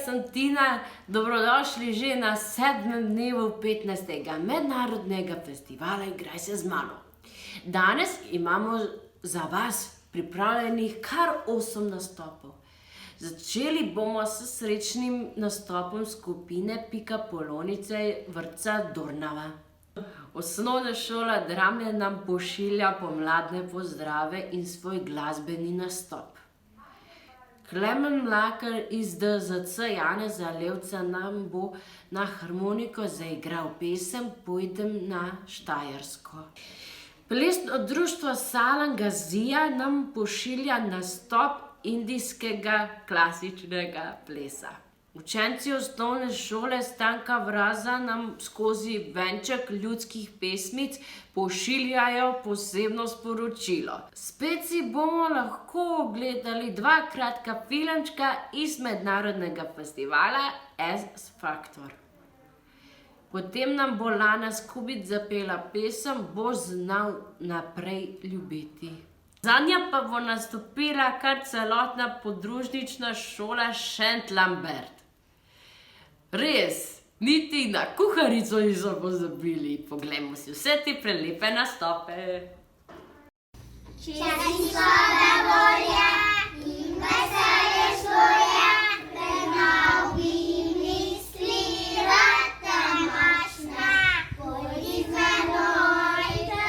sem Tina, dobrodošli že na 7. dnevu 15. mednarodnega festivala Igraj se z mano. Danes imamo za vas pripravljenih kar 8 nastopov. Začeli bomo s srečnim nastopom skupine Pika Polonice Vrtca Dornava. Osnovna šola Dramlje nam pošilja pomladne pozdrave in svoj glasbeni nastop. Mlakar iz DZC Janeza Levca nam bo na harmoniko zaigral pesem Pojdem na Štajersko. Plesno Društvo Salam Ghazeea nam pošilja nastop indijskega klasičnega plesa. Učenci osnovne šole Stanka Vraza nam skozi venček ljudskih pesmic pošiljajo posebno sporočilo. Spet si bomo lahko ogledali 2 kratka filmčka iz mednarodnega festivala S Faktor. Potem nam bo Lana Skubic zapela pesem Boš znal naprej ljubiti. Zanja pa bo nastopila kar celotna podružnična šola Šentlambert. Res, niti na kuharico niso pozabili. Poglejmo si vse te prelepe nastope. Časti slabe volje in veselje svoje, prenovi misli, rada mašna, pojdi z menoj, te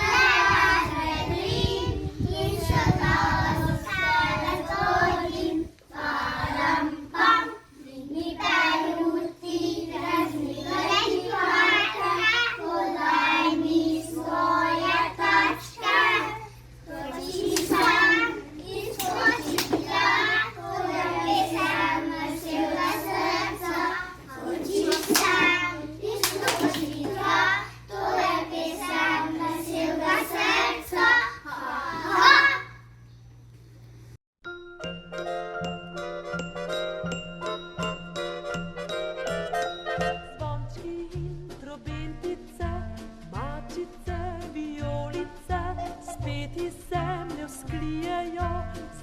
razvedrim in še dala zostala zvodim. Param, pam, dvigni peruti, razmigaj hvata, podaj mi svoje tačke. Skoči sam, izskoči tja, to je pesem našega srca. Skoči sam, izskoči tja, to je pesem našega srca. Ha! Zvončki in trobentice, mačice, vijolice, spet iz zemlje vzklijejo,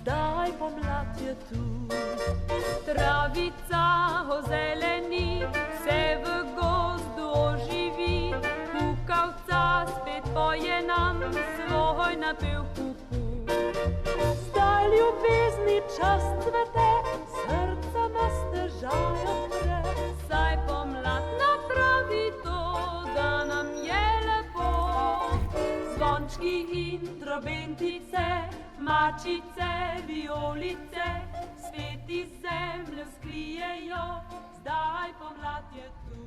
zdaj pomlad je tu. Travica ozeleni, vse v gozdu oživi, kukavca spet poje nam svoj napev kuku. Zdaj ljubezni čas cvete, srca nas težajo pre, saj pomlad napravi to, da nam je lepo. Zvončki in trobentice, mačice, vijolice, svet iz zemlje vzklijejo, zdaj pomlad je tu.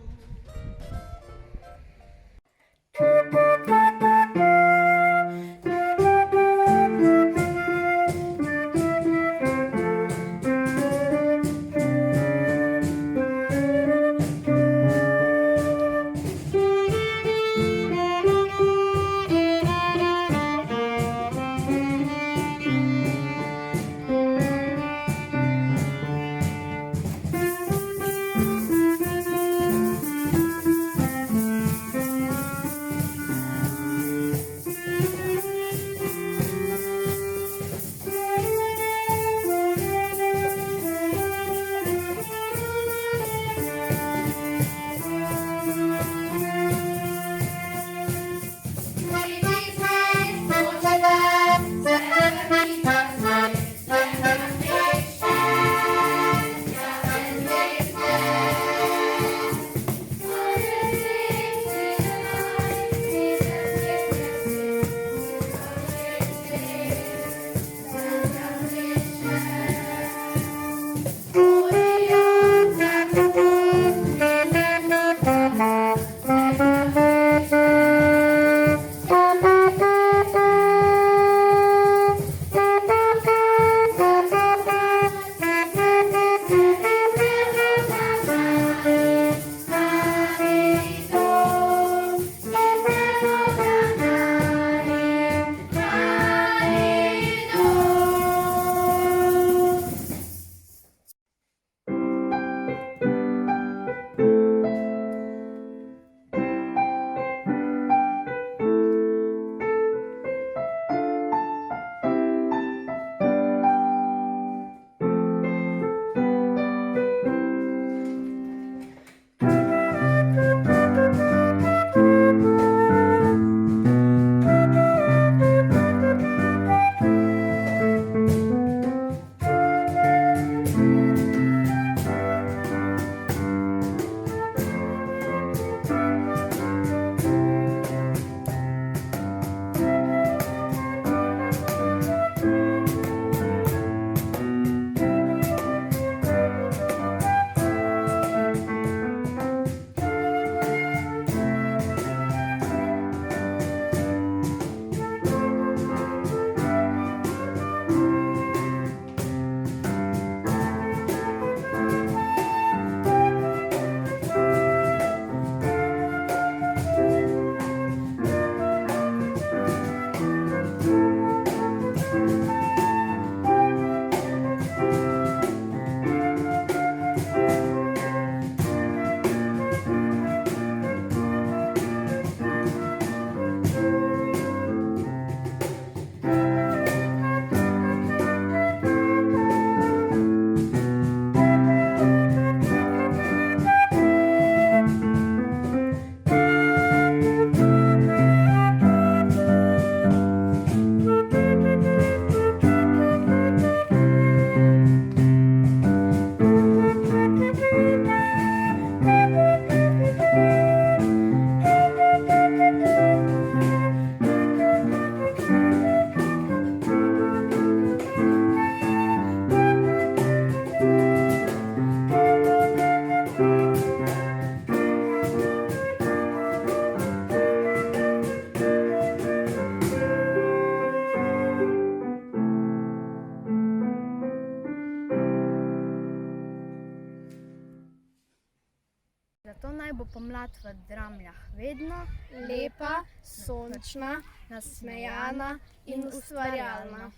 bo pomlad v Dramljah vedno lepa, sončna, nasmejana in ustvarjalna.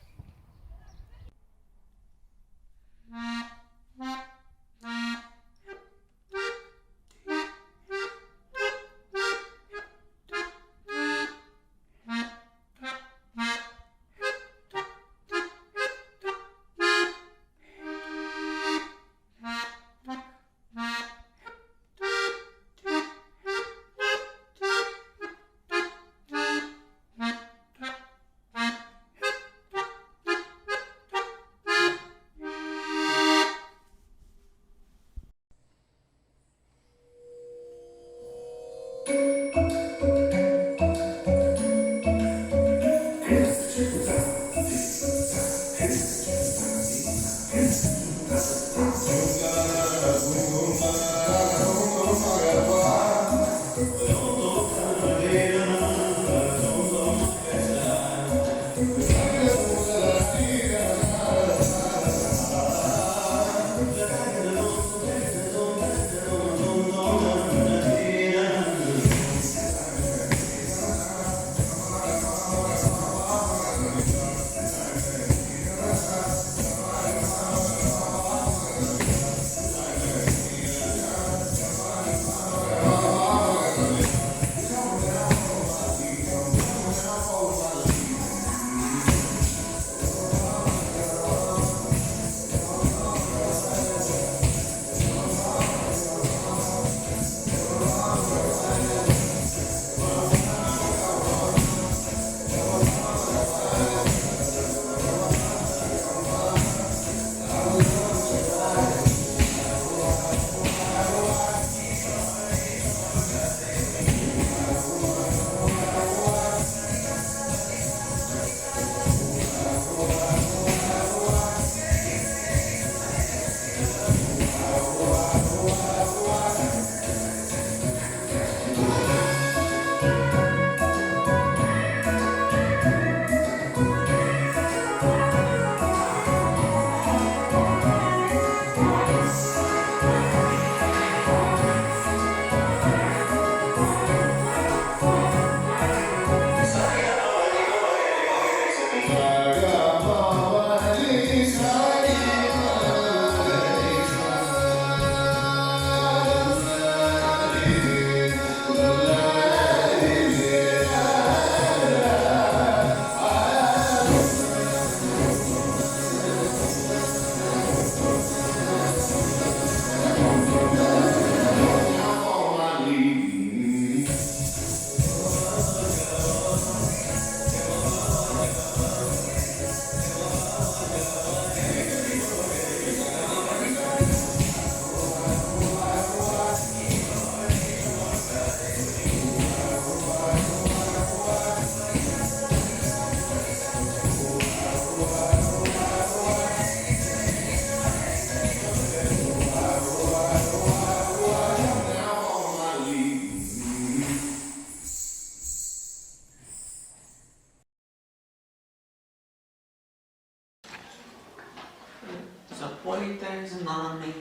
Zapojte z nami.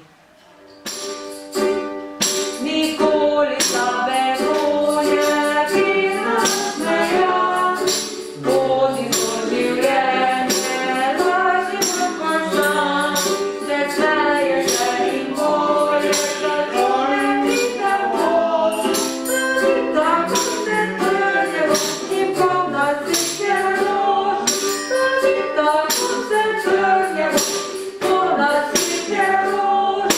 Nikoli slabe volje, ki nas smeja, bodi to življenje, lažimo končan, svetleje še in bolje, zažoleti te vod, tako se trnjevo in polna sreće rož, tako se trnjevo. Ona sreće rož,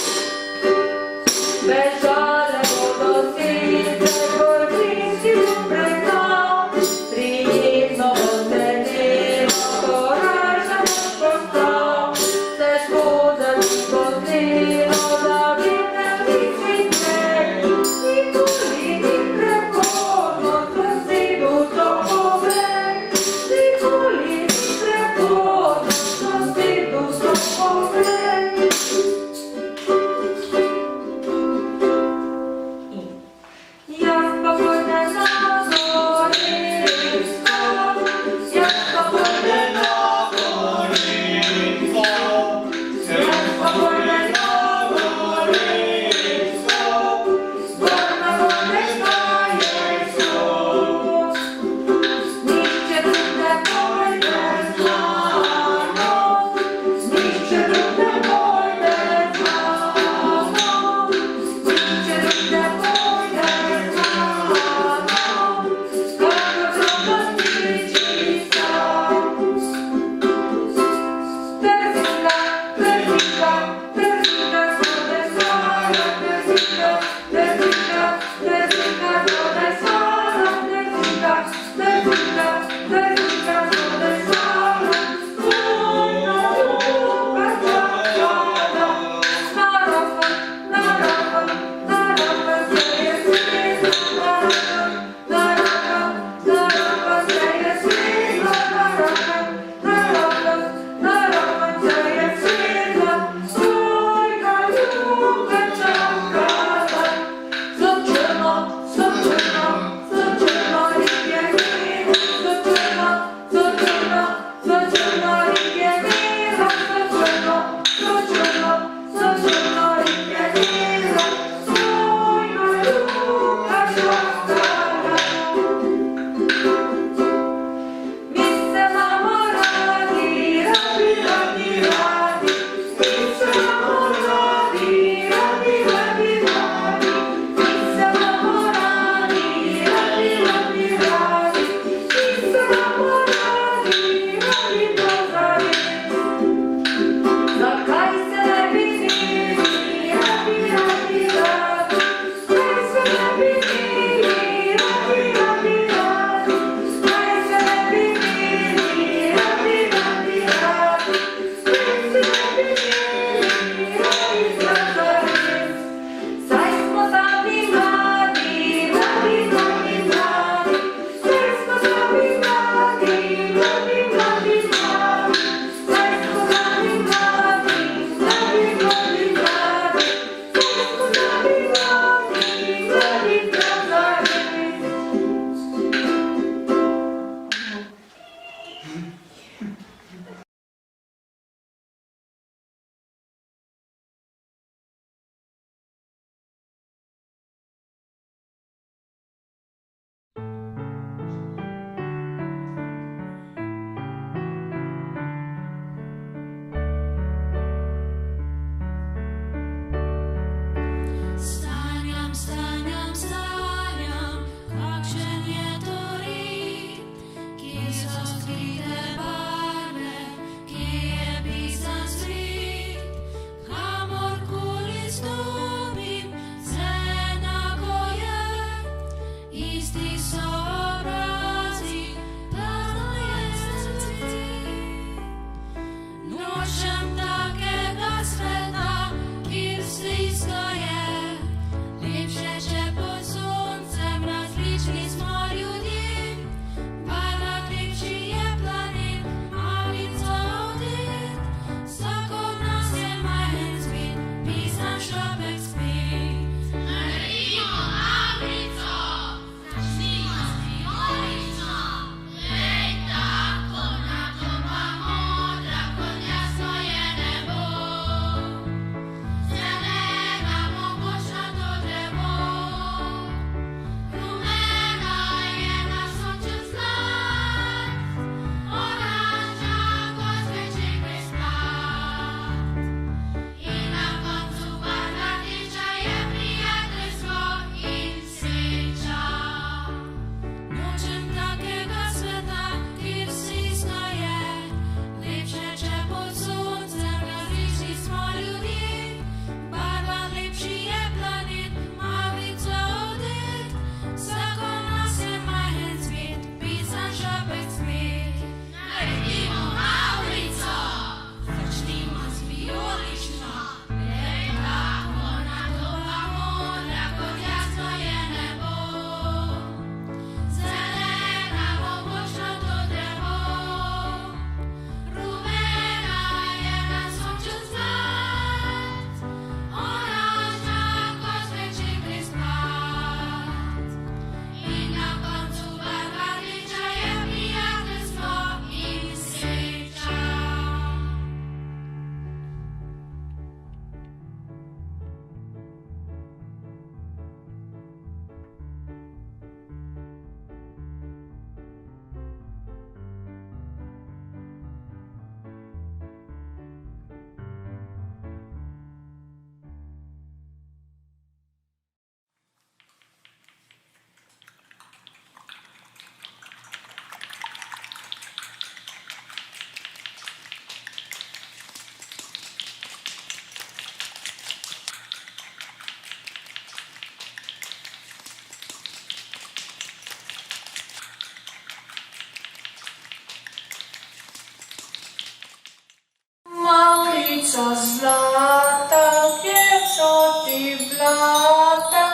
Malica zlata, gdje so ti blata,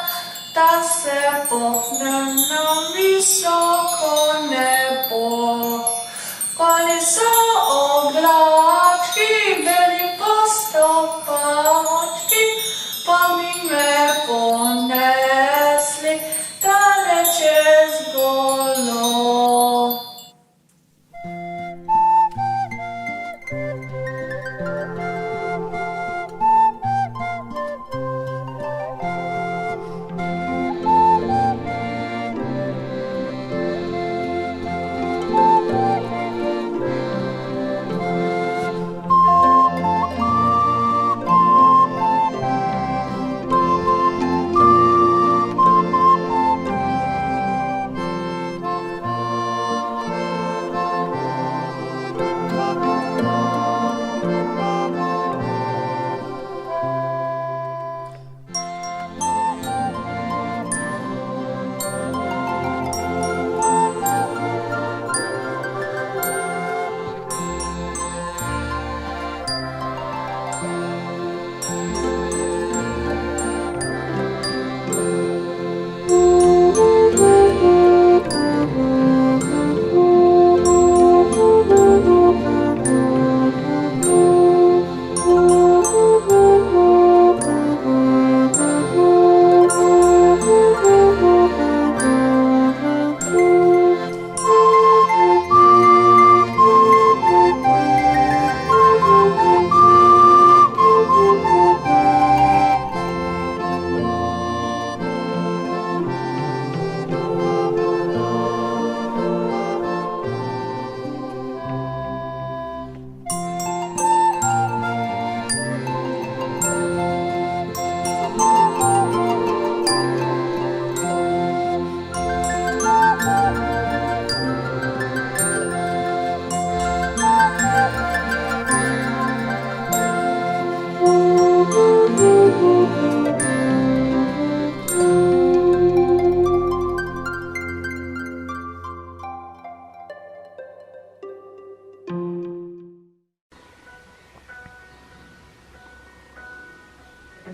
da se popnem na visoko nebo. Oni so oblački, beli postopački, pa mi me ponesli daleč čez golo.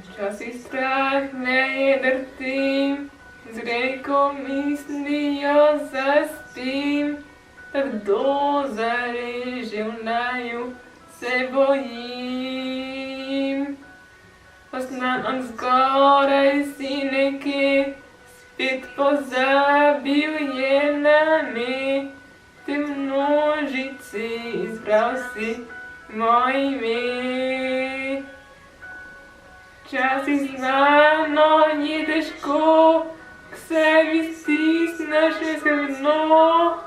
Včasih strah me je drtim, z reko mislijo zaspim, da kdo zareže v naju, se bojim. Osnan zgoraj si nekje, spet pozabil je name, te množici izbral si moje ime. Včasih znano je težko, k sebi stisneš skrbno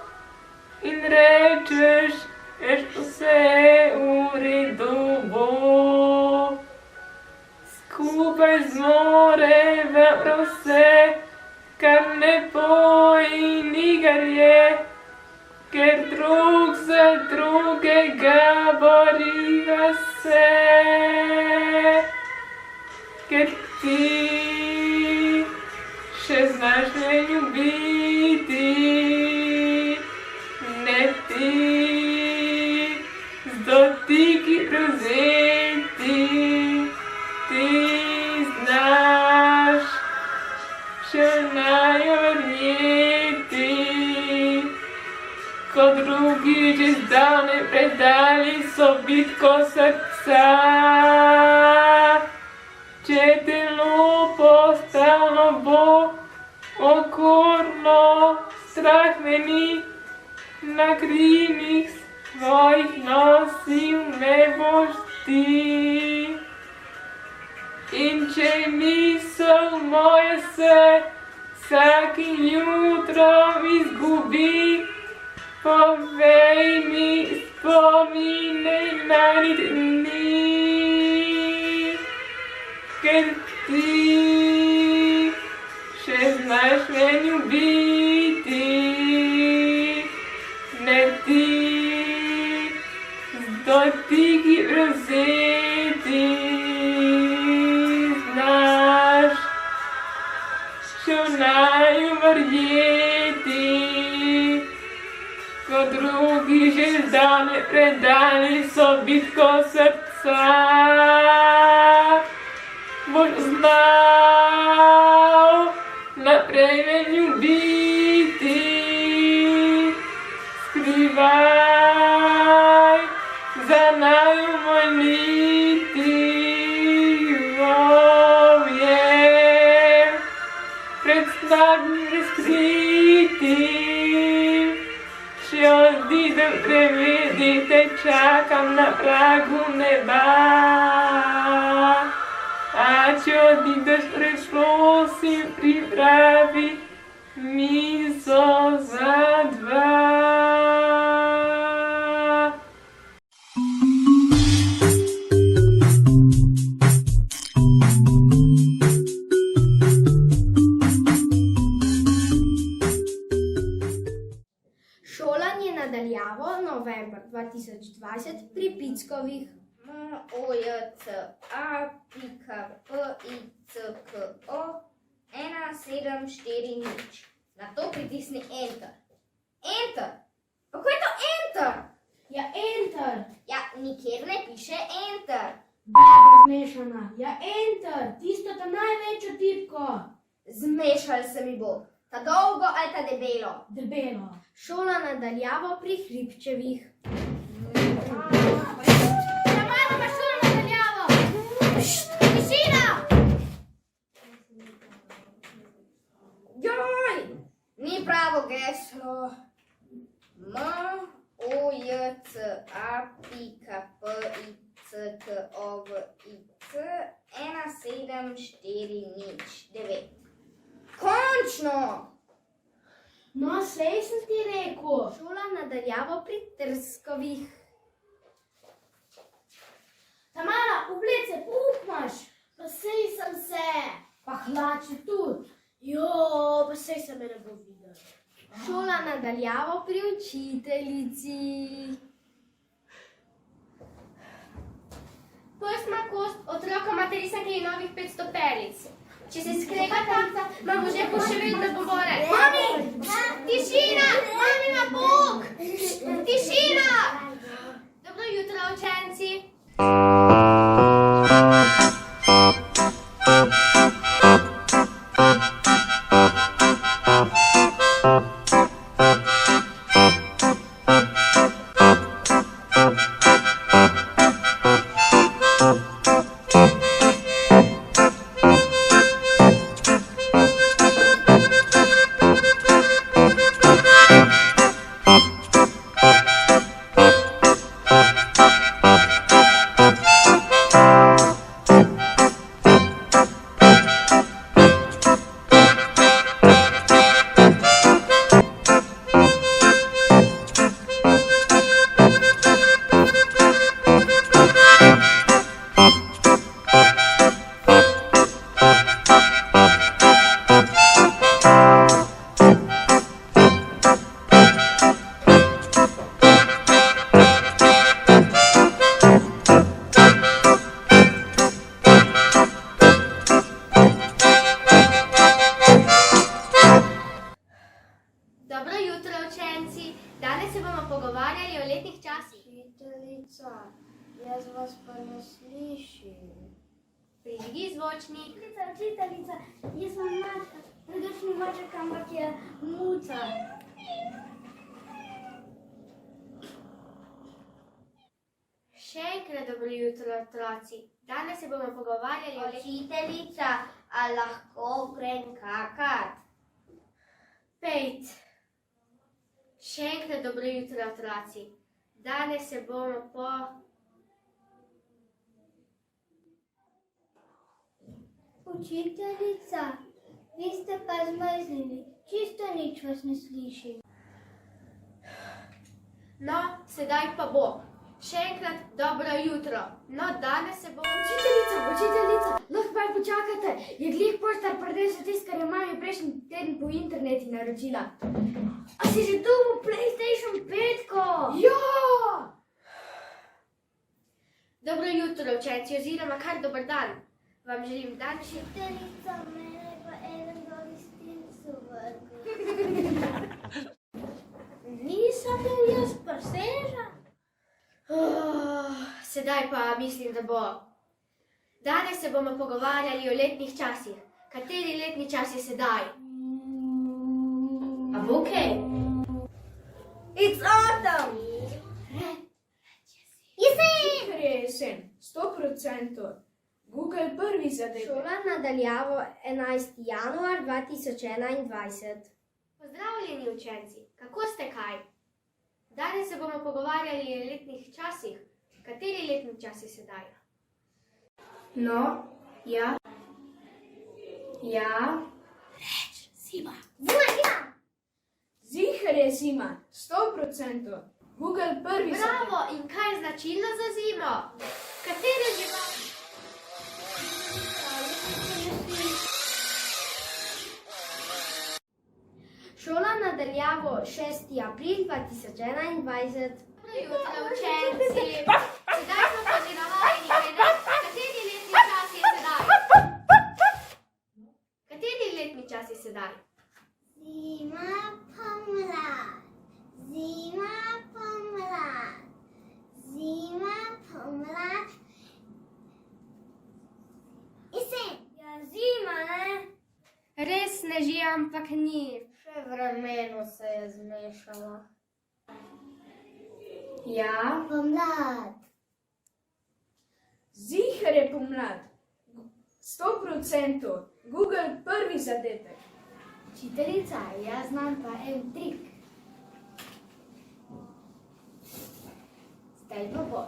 in rečeš, vse v redu bo. Skupaj zmoreva prav vse, kar lepo in igranje, ker drug za drugega boriva se. Ker ti še znaš me ljubiti, ne ti z dotiki prevzeti, ti znaš še naju verjeti. Ko drugi že zdavnaj predali so bitko srca, če telo postalo bo okorno, strah me ni, na krilih svojih nosil me boš ti. In če misel moja se vsakim jutrom izgubi, povej mi spomine najnih dni. Ker ti še znaš me ljubiti, ne ti z dotiki prevzeti, znaš še v naju verjeti. Ko drugi že zdavnaj predali so bitko srca, boš znal naprej me ljubiti, skrivaj za naju moliti. Volje pred slabim razkritim, če odidem prevedi, te čakam na pragu neba. A če odideš, prosim, pripravi mizo za dva. Šolanje nadaljavo november 2020 pri Pickovih. MOJCA.PICKO 1740. Na to pritisni Enter. Enter! Kako je to Enter? Ja, enter. Ja, nikjer ne piše Enter. Beba zmešana. Ja, enter. Tisto ta največjo tipko. Zmešal se mi bo. Ta dolgo ali ta debelo? Debelo. Šola nadaljavo pri Hribčevih. Joj! Ni pravo geslo. MOJCA.PICKOVIC 174009. Končno! No, sej sem ti rekel. Šola nadaljavo pri Trskovih. Tamara, oblece, puk imaš. Pa sej sem se. Pa hlače tudi. Jo, pa sej se me ne bo videl. Šola nadaljavo pri učiteljici. Prsna kost otrokoma risanke in novih 500 peric. Če se skrega tamca, imamo že po še vedno pomore. Mami! Tišina! Mami ima pouk! Tišina! Dobro jutro, učenci! Učiteljica, jaz vas pa ne slišim. Prižgi zvočnik. Učiteljica, jaz sem mačka. Predvsem mačka, ampak je muca. Še enkrat dobro jutro, otroci. Danes se bomo pogovarjali o Učiteljica, a lahko grem kakat? Pejt. Še enkrat dobro jutro, otroci. Danes se bomo Učiteljica, vi ste pa zmrznili. Čisto nič vas ne slišim. No, sedaj pa bo. Še enkrat dobro jutro. No, danes se bomo... Učiteljica, lahko pa počakate. Je glih poštar prinesel tisto, kar je mami prejšnji teden po internetu naročila. A si že tu v PlayStation 5? Ja! Dobro jutro, učenci, oziroma kar dober dan. Vam želim danes še... Učiteljica, mene pa eden dobi stincu vrgel. Nisem bil jaz presežen. Sedaj pa mislim, da bo. Danes se bomo pogovarjali o letnih časih. Kateri letni čas je sedaj? A bo okej? It's autumn! Jesen! Ker je jesen, 100%. Google prvi zadetek. Šola nadaljavo 11. januar 2021. Pozdravljeni, učenci. Kako ste kaj? Danes se bomo pogovarjali o letnih časih. Kateri letni čas je sedaj? No, ja. Zima! Zima! Ziher je zima, 100%. Google prvi zadetek. Bravo! In kaj je značilno za zimo? Katere živali? Šola nadaljavo 6. april 2021. Dobro jutro, učenci. Sedaj smo pa že navajeni, kaj ne? Kateri letni čas je sedaj? Kateri letni čas je sedaj? Zima, pomlad. Zima, pomlad. Zima, pomlad. Jesen. Ja, zima, ne? Res sneži, ampak ni. Še vremeno se je zmešalo. Ja. Pomlad. Ziher je pomlad, 100%. Google prvi zadetek. Učiteljica, jaz znam pa en trik. Zdaj pa bo.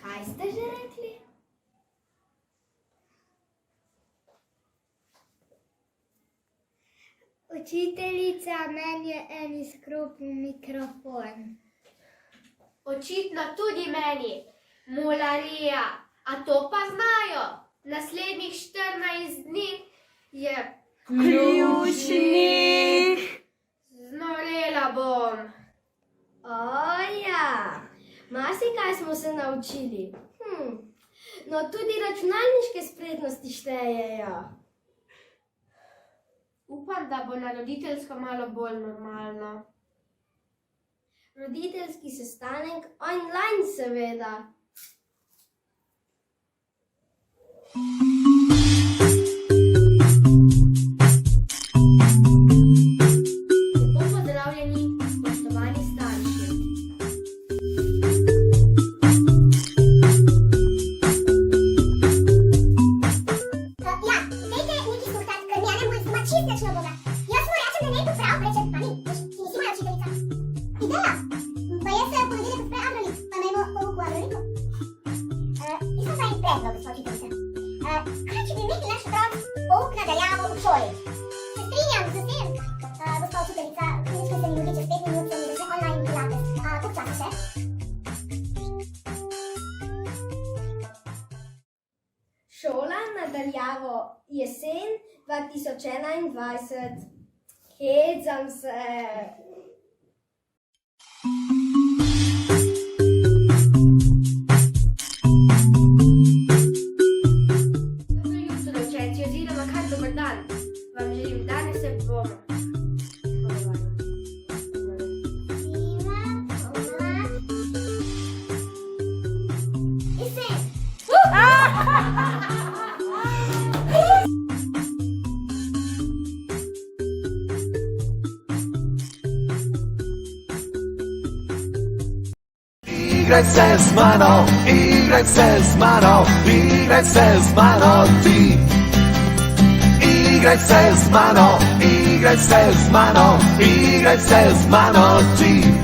Kaj ste že rekli? Učiteljica, meni je en izkropil mikrofon. Očitno tudi meni. Mularija. A to pa znajo. Naslednjih 14 dni je Ključnih. Znorela bom. Ja, marsikaj smo se naučili. No, tudi računalniške spretnosti štejejo. Upam, da bo na roditeljsko malo bolj normalno. Roditeljski sestanek online seveda. Lepo pozdravljeni, spoštovani starši. Šola nadaljavo jesen 2021. Hecam se. Dobro jutro, učenci, oziroma kar dober dan. Vam želim danes se bomo. Zima, pomlad. igraj se z mano, igraj se z mano, igraj se z mano ti. Igraj se z mano, igraj se z mano, igraj se z mano ti.